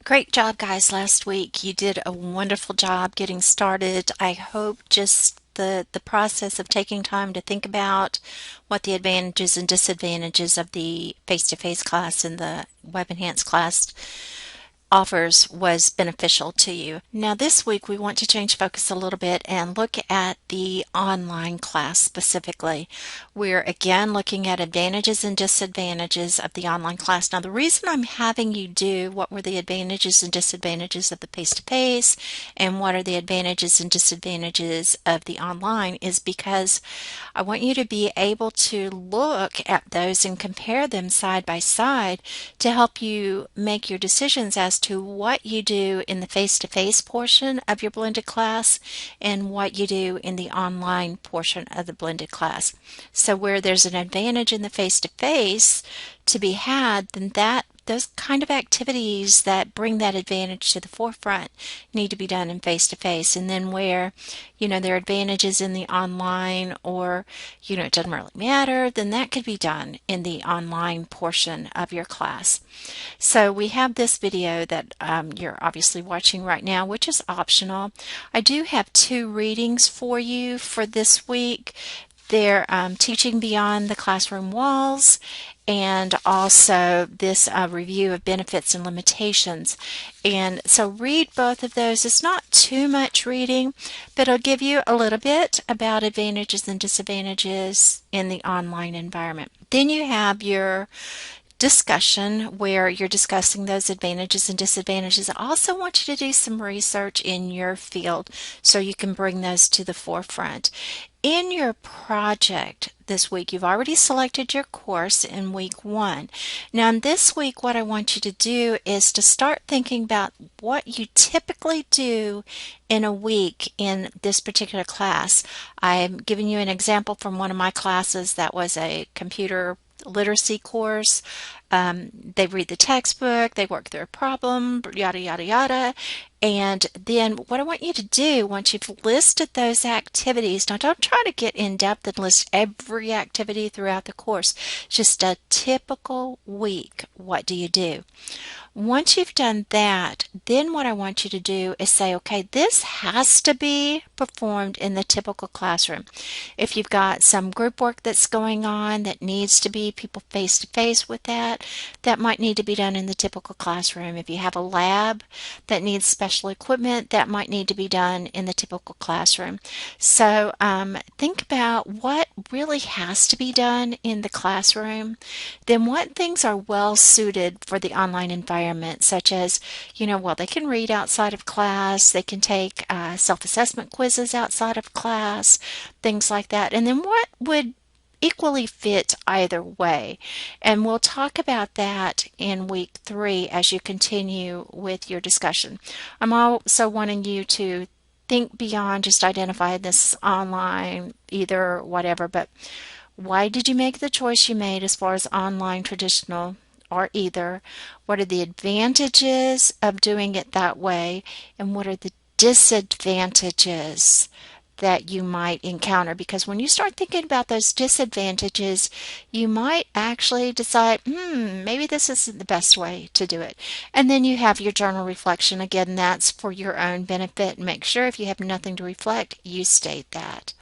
Great job, guys, last week. You did a wonderful job getting started. I hope just the process of taking time to think about what the advantages and disadvantages of the face-to-face class and the web enhanced class offers was beneficial to you. Now this week we want to change focus a little bit and look at the online class specifically. We're again looking at advantages and disadvantages of the online class. Now the reason I'm having you do what were the advantages and disadvantages of the face-to-face and what are the advantages and disadvantages of the online is because I want you to be able to look at those and compare them side by side to help you make your decisions as to what you do in the face-to-face portion of your blended class and what you do in the online portion of the blended class. So where there's an advantage in the face-to-face to be had, then those kind of activities that bring that advantage to the forefront need to be done in face-to-face. And then where, there are advantages in the online or, it doesn't really matter, then that could be done in the online portion of your class. So we have this video that you're obviously watching right now, which is optional. I do have 2 readings for you for this week. They're Teaching Beyond the Classroom Walls and also this review of benefits and limitations. And so read both of those. It's not too much reading, but it'll give you a little bit about advantages and disadvantages in the online environment. Then you have your discussion where you're discussing those advantages and disadvantages. I also want you to do some research in your field so you can bring those to the forefront. In your project this week, you've already selected your course in week 1. Now in this week, what I want you to do is to start thinking about what you typically do in a week in this particular class. I'm giving you an example from one of my classes that was a computer literacy course. They read the textbook, they work through a problem, yada, yada, yada. And then what I want you to do once you've listed those activities, now don't try to get in depth and list every activity throughout the course, just a typical week. What do you do? Once you've done that, then what I want you to do is say, okay, this has to be performed in the typical classroom. If you've got some group work that's going on that needs to be people face to face with that might need to be done in the typical classroom. If you have a lab that needs special equipment, that might need to be done in the typical classroom. So think about what really has to be done in the classroom, then what things are well suited for the online environment, such as, they can read outside of class, they can take self-assessment quizzes outside of class, things like that. And then what would equally fit either way. And we'll talk about that in week 3 as you continue with your discussion. I'm also wanting you to think beyond just identifying this online, either, whatever, but why did you make the choice you made as far as online, traditional, or either? What are the advantages of doing it that way, and what are the disadvantages that you might encounter? Because when you start thinking about those disadvantages, you might actually decide, maybe this isn't the best way to do it. And then you have your journal reflection. Again, that's for your own benefit. Make sure if you have nothing to reflect, you state that.